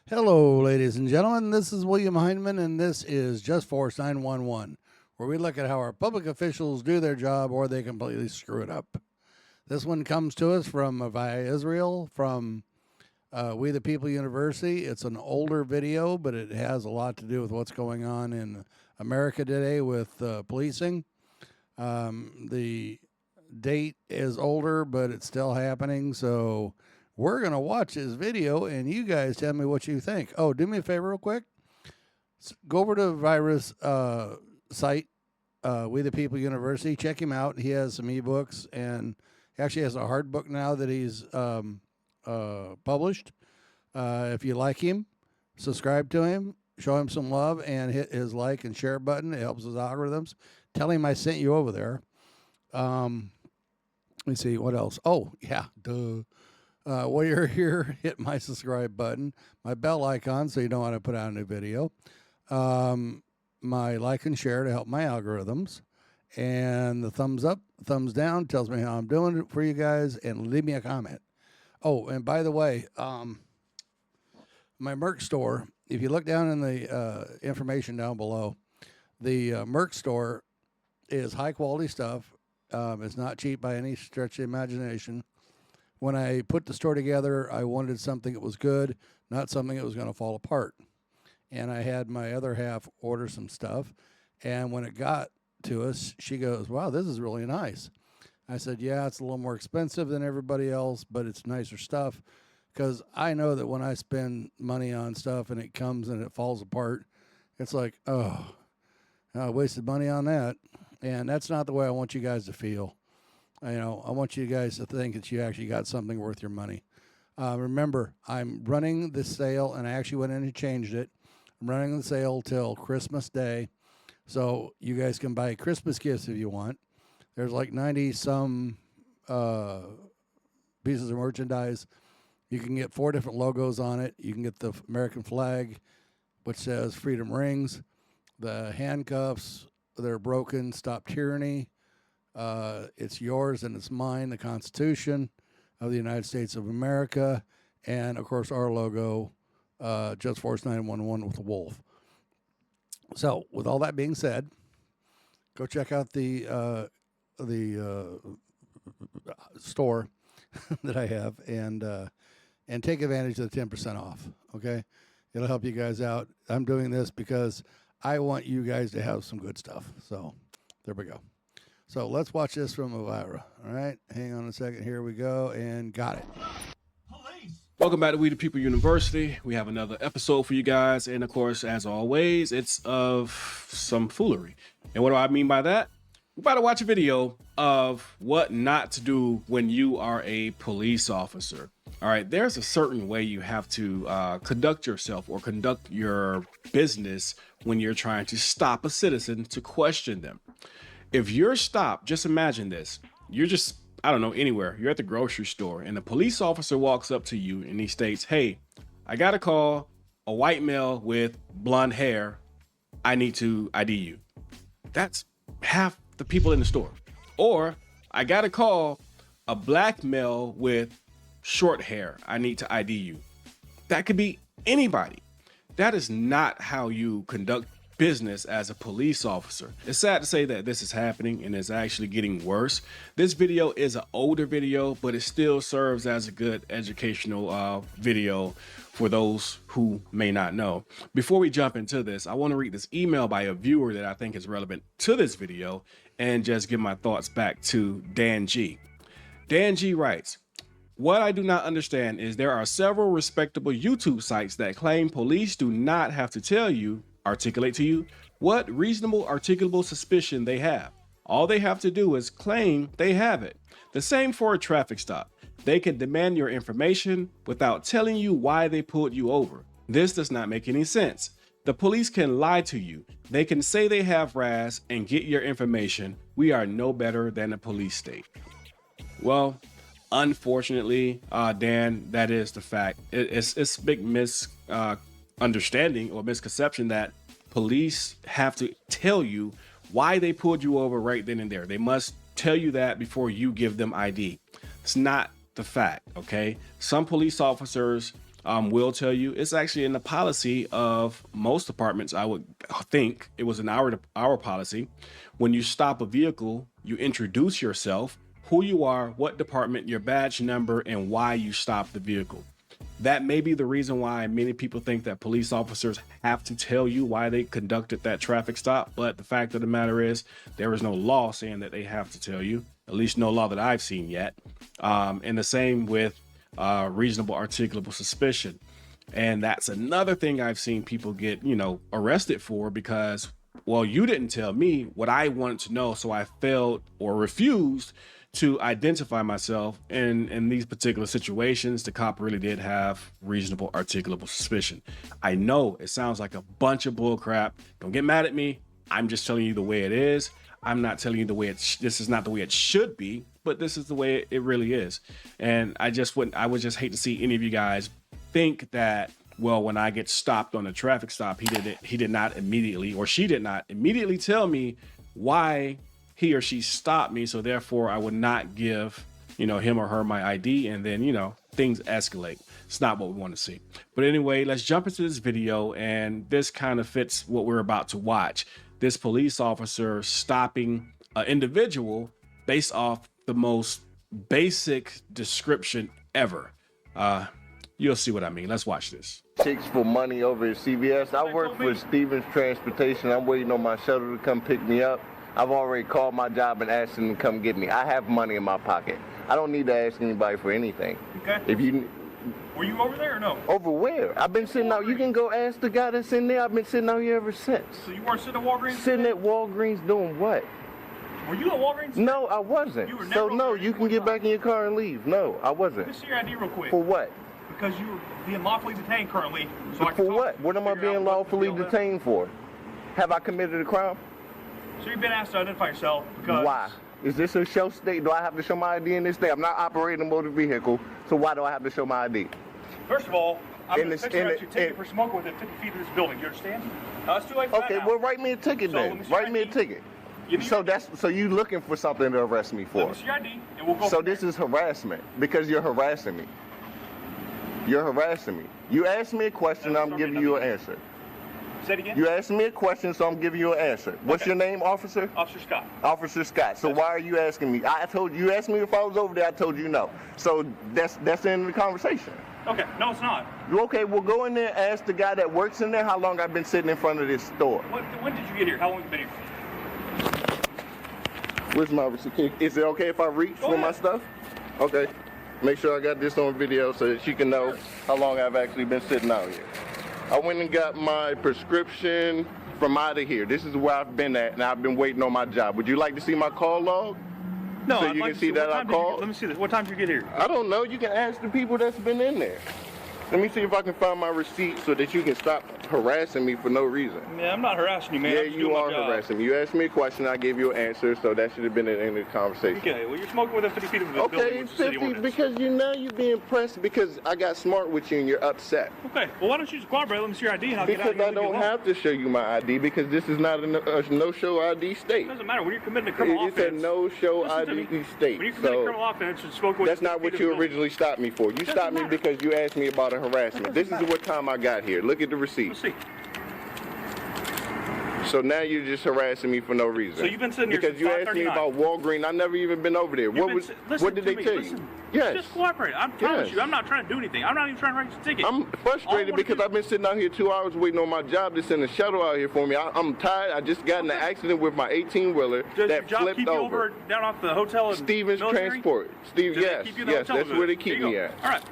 Hello, ladies and gentlemen. This is William Heineman, and this is Just Force 911, where we look at how our public officials do their job or they completely screw it up. This one comes to us from via Israel, from We the People University. It's an older video, but it has a lot to do with what's going on in America today with policing. The date is older, but it's still happening, so we're going to watch this video, and you guys tell me what you think. Oh, do me a favor real quick. Go over to the virus site, We the People University. Check him out. He has some ebooks, and he actually has a hard book now that he's published. If you like him, subscribe to him, show him some love, and hit his like and share button. It helps his algorithms. Tell him I sent you over there. Let me see, what else? Oh, yeah, duh. While you're here, hit my subscribe button, my bell icon so you know when I put out a new video, my like and share to help my algorithms, and the thumbs up, thumbs down tells me how I'm doing it for you guys, and leave me a comment. Oh, and by the way, my merch store, if you look down in the information down below, the merch store is high quality stuff. It's not cheap by any stretch of the imagination. When I put the store together, I wanted something that was good, not something that was going to fall apart. And I had my other half order some stuff. And when it got to us, she goes, "Wow, this is really nice." I said, "Yeah, it's a little more expensive than everybody else, but it's nicer stuff." Because I know that when I spend money on stuff and it comes and it falls apart, it's like, oh, I wasted money on that. And that's not the way I want you guys to feel. I want you guys to think that you actually got something worth your money. Remember, I'm running this sale, and I actually went in and changed it. I'm running the sale till Christmas Day, so you guys can buy Christmas gifts if you want. There's like 90-some pieces of merchandise. You can get 4 different logos on it. You can get the American flag, which says Freedom Rings, the handcuffs that are broken, Stop Tyranny. It's yours and it's mine, the Constitution of the United States of America, and of course our logo, Just Force 911 with a wolf. So, with all that being said, go check out the store that I have, and take advantage of the 10% off. Okay, it'll help you guys out. I'm doing this because I want you guys to have some good stuff. So, there we go. So let's watch this from Elvira. All right, hang on a second. Here we go, and got it. Welcome back to We the People University. We have another episode for you guys, and of course, as always, it's of some foolery. And what do I mean by that? We're about to watch a video of what not to do when you are a police officer. All right, there's a certain way you have to conduct yourself or conduct your business when you're trying to stop a citizen to question them. If you're stopped, just imagine this. You're just, I don't know, anywhere. You're at the grocery store and a police officer walks up to you and he states, "Hey, I got a call, a white male with blonde hair. I need to ID you." That's half the people in the store. Or, "I got a call, a black male with short hair. I need to ID you." That could be anybody. That is not how you conduct business as a police officer. It's sad to say that this is happening and it's actually getting worse. This video is an older video, but it still serves as a good educational video for those who may not know. Before we jump into this, I want to read this email by a viewer that I think is relevant to this video and just give my thoughts back to Dan G. Dan G writes, "What I do not understand is there are several respectable YouTube sites that claim police do not have to articulate to you what reasonable articulable suspicion they have. All they have to do is claim they have it. The same for a traffic stop. They can demand your information without telling you why they pulled you over. This does not make any sense. The police can lie to you. They can say they have RAS and get your information. We are no better than a police state." Well, unfortunately, Dan, that is the fact. It's a big misunderstanding or misconception that police have to tell you why they pulled you over right then and there. They must tell you that before you give them ID. It's not the fact, okay? Some police officers will tell you it's actually in the policy of most departments. I would think it was an our policy. When you stop a vehicle, you introduce yourself, who you are, what department, your badge number, and why you stopped the vehicle. That may be the reason why many people think that police officers have to tell you why they conducted that traffic stop. But the fact of the matter is, there is no law saying that they have to tell you, at least no law that I've seen yet. And the same with reasonable articulable suspicion. And that's another thing I've seen people get, arrested for because, well, you didn't tell me what I wanted to know. So I failed or refused to identify myself in these particular situations. The cop really did have reasonable articulable suspicion. I know it sounds like a bunch of bull crap. Don't get mad at me. I'm just telling you the way it is. I'm not telling you the way this is not the way it should be, but this is the way it really is. And I would just hate to see any of you guys think that, well, when I get stopped on a traffic stop, he did not immediately, or she did not immediately tell me why he or she stopped me, so therefore I would not give, him or her my ID, and then, things escalate. It's not what we want to see. But anyway, let's jump into this video, and this kind of fits what we're about to watch. This police officer stopping an individual based off the most basic description ever. You'll see what I mean. Let's watch this. Chicks for money over at CVS. I work for Stevens Transportation. I'm waiting on my shuttle to come pick me up. I've already called my job and asked them to come get me. I have money in my pocket. I don't need to ask anybody for anything. Okay. Were you over there or no? Over where? I've been sitting out. You can go ask the guy that's in there. I've been sitting out here ever since. So you weren't sitting at Walgreens? Sitting at Walgreens doing what? Were you at Walgreens? No, I wasn't. You were never So no, over you can get back in your car and leave. No, I wasn't. Let me see your ID real quick. For what? Because you were being lawfully detained currently. So I can For talk what? to you What am I and figure being out what lawfully the deal is. detained for? Have I committed a crime? So you've been asked to identify yourself because... Why? Is this a show state? Do I have to show my ID in this state? I'm not operating a motor vehicle, so why do I have to show my ID? First of all, I'm In going to this- fix in your the- ticket in- for smoking within 50 feet of this building. You understand? It's too late for Okay, that now. well, write me a ticket So, then. let me see your Write me a ID. ticket. You need So your- so you looking for something to arrest me Let for? me see your ID, and we'll go So from this there. is harassment because you're harassing me. You're harassing me. You asked me a question, No, I'm it's giving okay, you an nothing. answer. Say it again? You asked me a question, so I'm giving you an answer. What's Okay. your name, officer? Officer Scott. Officer Scott. So why are you asking me? I told you asked me if I was over there. I told you no. So that's the end of the conversation. Okay, no, it's not. Okay, well go in there and ask the guy that works in there how long I've been sitting in front of this store. When did you get here? How long have you been here? Where's my receipt? Is it okay if I reach Go for my ahead. stuff? Okay. Make sure I got this on video so that you can know how long I've actually been sitting out here. I went and got my prescription from out of here. This is where I've been at, and I've been waiting on my job. Would you like to see my call log? No, So I'd you like can to see that what I time did you called? get- Let me see this. What time did you get here? I don't know. You can ask the people that's been in there. Let me see if I can find my receipt so that you can stop harassing me for no reason. Yeah, I'm not harassing you, man. Yeah, I'm just you doing my are job. harassing me. You asked me a question, I gave you an answer, so that should have been the end of the conversation. Okay, well, you're smoking within 50 feet of the building, Okay, which is city 50, ordinance. because you're being pressed because I got smart with you and you're upset. Okay, well, why don't you just cooperate? Let me see your ID and I'll get out Because of here. I and leave you don't alone. have to show you my ID because this is not a no-show ID state. It doesn't matter. When you're committing a criminal It's a offense... no-show Listen to ID me. state. When you're committing a So criminal offense and smoking that's within not 50 what feet you of the building- originally stopped me for. You Doesn't stopped me matter. because you asked me about a harassment. This is matter. what time I got here. Look at the receipt. Let's see. So now you're just harassing me for no reason. So you've been sitting here because since you asked me 5:39. about Walgreens. I never even been over there. What did they tell you? Yes. Just cooperate. I promise Yes. you, I'm not trying to do anything. I'm not even trying to write you a ticket. I'm All I frustrated wanna because do- I've been sitting out here 2 hours waiting on my job to send a shuttle out here for me. I'm tired. I just got in an accident with my 18-wheeler Does your that job flipped keep you over. over down off the hotel in Stevens military? Transport. Do they Yes, keep you in the yes, hotel that's where they there keep you me go. at. All right.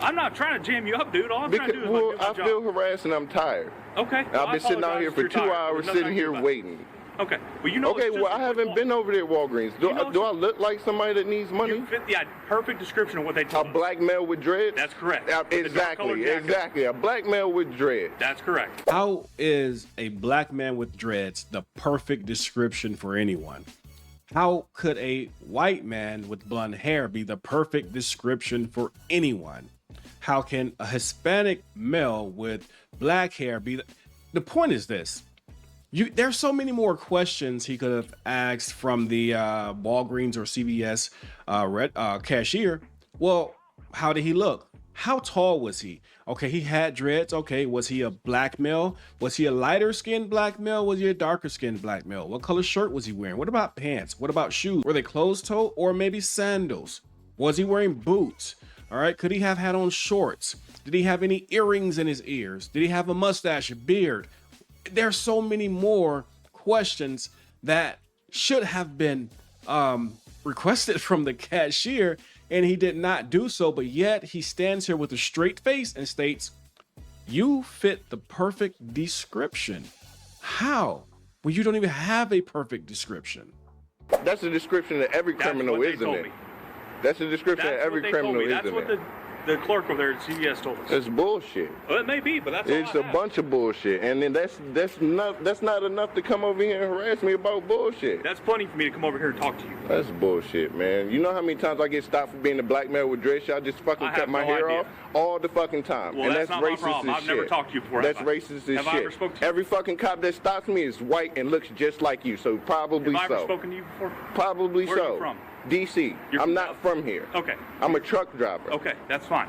I'm not trying to jam you up, dude. All I'm trying to do is Well, like, do my I job. feel harassed and I'm tired. Okay. well, I've been sitting out apologize here if for you're 2 tired. hours There's nothing I sitting can do here about it. waiting. Okay. Well, you know Okay, it's well, just I a haven't quick been one. over there at Walgreens. Do, You know do I it's- look like somebody that needs money? You fit the perfect description of what they A told me. black male with dreads? That's correct. With the dark colored Exactly, jacket. exactly. A black male with dreads. That's correct. How is a black man with dreads the perfect description for anyone? How could a white man with blonde hair be the perfect description for anyone? How can a Hispanic male with black hair be the point is this. There's so many more questions he could have asked from the Walgreens or CVS cashier. Well, how did he look? How tall was he? Okay, he had dreads. Okay, was he a black male? Was he a lighter skinned black male? Was he a darker skinned black male? What color shirt was he wearing? What about pants? What about shoes? Were they closed toe or maybe sandals? Was he wearing boots? All right, could he have had on shorts? Did he have any earrings in his ears? Did he have a mustache, a beard? There's so many more questions that should have been requested from the cashier, and he did not do so, but yet he stands here with a straight face and states, "You fit the perfect description." How? Well, you don't even have a perfect description. That's the description that every criminal is, isn't it? That's the description that every criminal is, That's isn't what it? the clerk over there at CVS told us. It's bullshit. Well, it may be, but that's It's all I a have. bunch of bullshit, and then that's not enough to come over here and harass me about bullshit. That's plenty for me to come over here and talk to you. That's bullshit, man. You know how many times I get stopped for being a black male with dreads? I just fucking I cut have my no hair idea. off all the fucking time. Well, and that's not my racist problem. as I've never shit. talked to you before, That's have I? racist as Have I shit. ever spoke to you? Every fucking cop that stops me is white and looks just like you, so probably Have I ever so. spoken to you before? Probably Where are so. you from? DC. You're I'm from not Dallas? from here. Okay. I'm a truck driver. Okay, that's fine.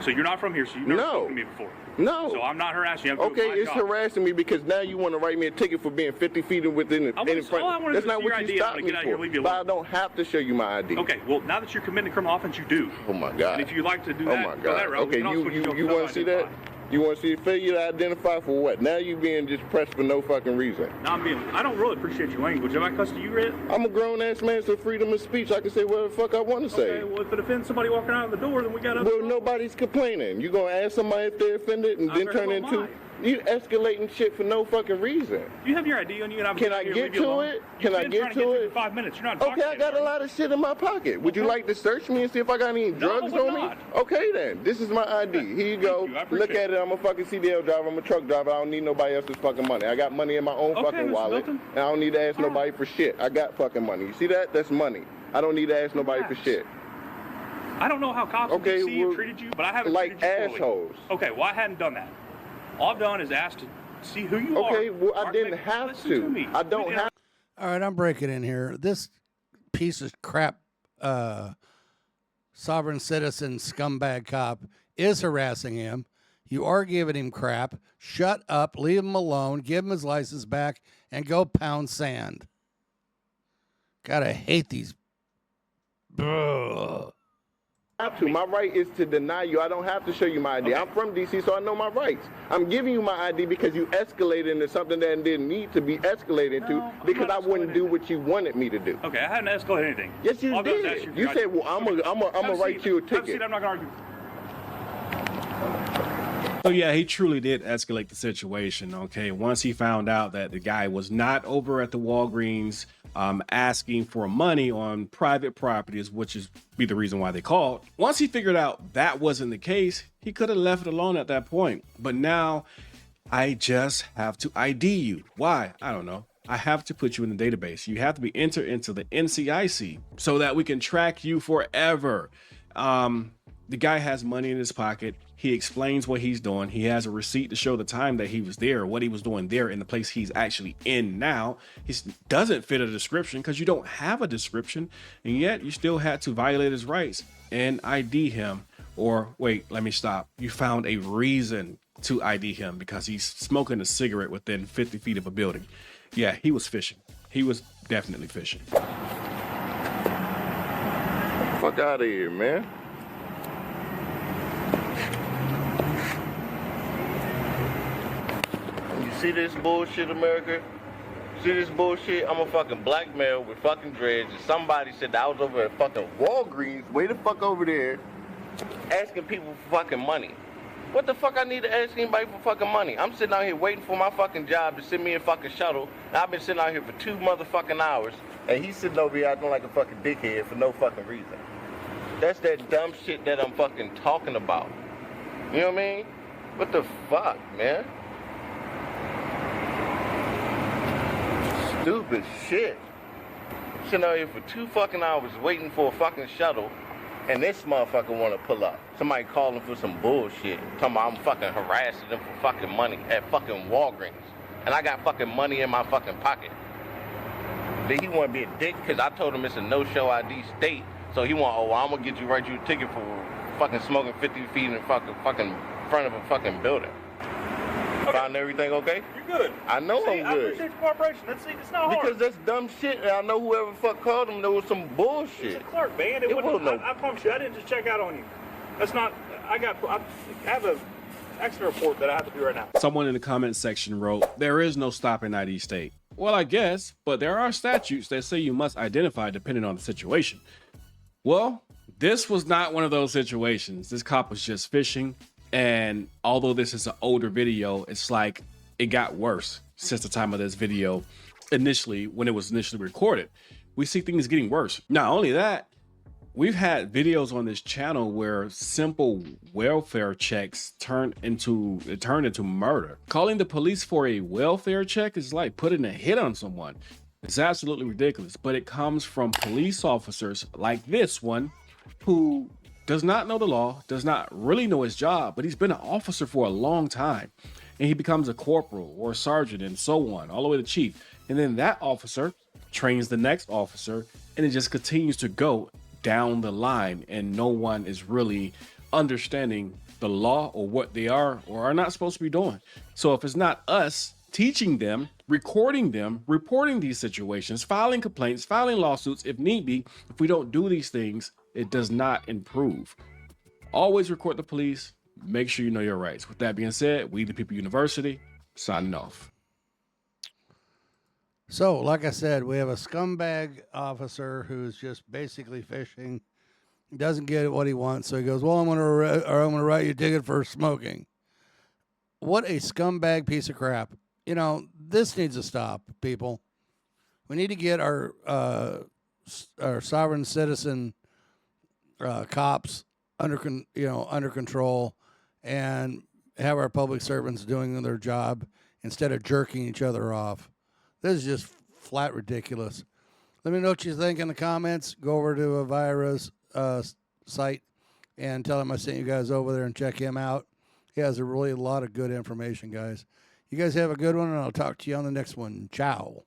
So you're not from here, so you've never No. spoken to me before. No. So I'm not harassing you. I'm Okay, doing my it's job. harassing me because now you want to write me a ticket for being 50 feet within I wanna- in front. all I wanted That's was not your what you ID. I'm stopped gonna me get out of here, for. leave you But I alone. don't have to show you my ID. Okay, well, now that you're committing a criminal offense, you do. Oh my God. And if you like to do Oh that, my go that God. route. We Okay, can also you go want to see that? identify. You want to see the failure to identify for what? Now you being just pressed for no fucking reason. Now I don't really appreciate your language. Have I cussed you yet? I'm a grown ass man, so freedom of speech. I can say whatever the fuck I want to say. Okay, well, if it offends somebody walking out the door, then we got to. Well, nobody's complaining. You gonna ask somebody if they're offended and I then very turn well into might. you escalating shit for no fucking reason. You have your ID on you, and I'm Can gonna I here, get leave you to alone. it? You've Can I been get trying to get it? For 5 minutes. You're not Okay, talking I got yet, a lot of shit in my pocket. Would you Okay. like to search me and see if I got any drugs I would on me? not. Okay then, this is my ID. Here you go. you. I appreciate Look at it. I'm a fucking CDL driver. I'm a truck driver. I don't need nobody else's fucking money. I got money in my own Okay, fucking Mr. wallet, Milton. and I don't need to ask All nobody for shit. I got fucking money. You see that? That's money. I don't need to ask nobody for Relax. shit. I don't know how cops Okay, in DC have well, treated you, but I haven't like treated you poorly. assholes. Okay, well, I hadn't done that. All I've done is asked to see who you are. Okay, well, I Mark, didn't make- have listen to. me. I don't We did- have. All right, I'm breaking in here. This piece of crap sovereign citizen scumbag cop is harassing him. You are giving him crap. Shut up, leave him alone, give him his license back, and go pound sand. God, I hate these. Ugh. Have to. My right is to deny you. I don't have to show you my ID. Okay. I'm from DC, so I know my rights. I'm giving you my ID because you escalated into something that didn't need to be escalated No, to I'm because not I wouldn't escalating do it. what you wanted me to do. Okay, I hadn't escalated anything. Yes, you All I've done is ask did. for You your said, ID. well, I'm gonna Have a write seat. you a Have a seat. ticket. I'm not going to argue. So yeah, he truly did escalate the situation. Okay, once he found out that the guy was not over at the Walgreens asking for money on private properties, which is be the reason why they called. Once he figured out that wasn't the case, he could have left it alone at that point. But now I just have to ID you. Why? I don't know. I have to put you in the database. You have to be entered into the NCIC so that we can track you forever. The guy has money in his pocket. He explains what he's doing. He has a receipt to show the time that he was there, what he was doing there in the place he's actually in now. He doesn't fit a description because you don't have a description, and yet you still had to violate his rights and ID him. Or wait, let me stop. You found a reason to ID him because he's smoking a cigarette within 50 feet of a building. Yeah, he was fishing. He was definitely fishing. Fuck out of here, man. You see this bullshit, America? See this bullshit? I'm a fucking black male with fucking dreads, and somebody said that I was over at fucking Walgreens, way the fuck over there, asking people for fucking money. What the fuck I need to ask anybody for fucking money? I'm sitting out here waiting for my fucking job to send me a fucking shuttle, and I've been sitting out here for 2 motherfucking hours, and he's sitting over here acting like a fucking dickhead for no fucking reason. That's that dumb shit that I'm fucking talking about. You know what I mean? What the fuck, man? Stupid shit. Sitting out here for 2 fucking hours waiting for a fucking shuttle, and this motherfucker wanna pull up. Somebody calling for some bullshit. Talking about I'm fucking harassing them for fucking money at fucking Walgreens. And I got fucking money in my fucking pocket. Then he wanna be a dick because I told him it's a no-show ID state. So he want, oh, well, I'm gonna get you, write you a ticket for fucking smoking 50 feet in fucking front of a fucking building. Okay. Found everything okay? You're good. I know I'm I good. appreciate your cooperation. It's not hard. Because that's dumb shit, and I know whoever the fuck called him, there was some It's bullshit. a clerk, man. It was no- I promise you, I didn't just check out on you. That's not. I have a extra report that I have to do right now. Someone in the comment section wrote, "There is no stop in ID state." Well, I guess, but there are statutes that say you must identify depending on the situation. Well, this was not one of those situations. This cop was just fishing. And although this is an older video, it's like it got worse since the time of this video when it was initially recorded. We see things getting worse. Not only that, we've had videos on this channel where simple welfare checks turned into murder. Calling the police for a welfare check is like putting a hit on someone. It's absolutely ridiculous, but it comes from police officers like this one who does not know the law, does not really know his job, but he's been an officer for a long time. And he becomes a corporal or a sergeant and so on, all the way to chief. And then that officer trains the next officer, and it just continues to go down the line, and no one is really understanding the law or what they are or are not supposed to be doing. So if it's not us teaching them, recording them, reporting these situations, filing complaints, filing lawsuits if need be, if we don't do these things, it does not improve. Always record the police. Make sure you know your rights. With that being said, We the People University, signing off. So, like I said, we have a scumbag officer who's just basically fishing. He doesn't get what he wants, so he goes, "Well, I'm going to write you a ticket for smoking." What a scumbag piece of crap! You know, this needs to stop, people. We need to get our sovereign citizen cops under control, and have our public servants doing their job instead of jerking each other off. This is just flat ridiculous. Let me know what you think in the comments. Go over to Avira's site and tell him I sent you guys over there and check him out. He has a lot of good information, guys. You guys have a good one, and I'll talk to you on the next one. Ciao.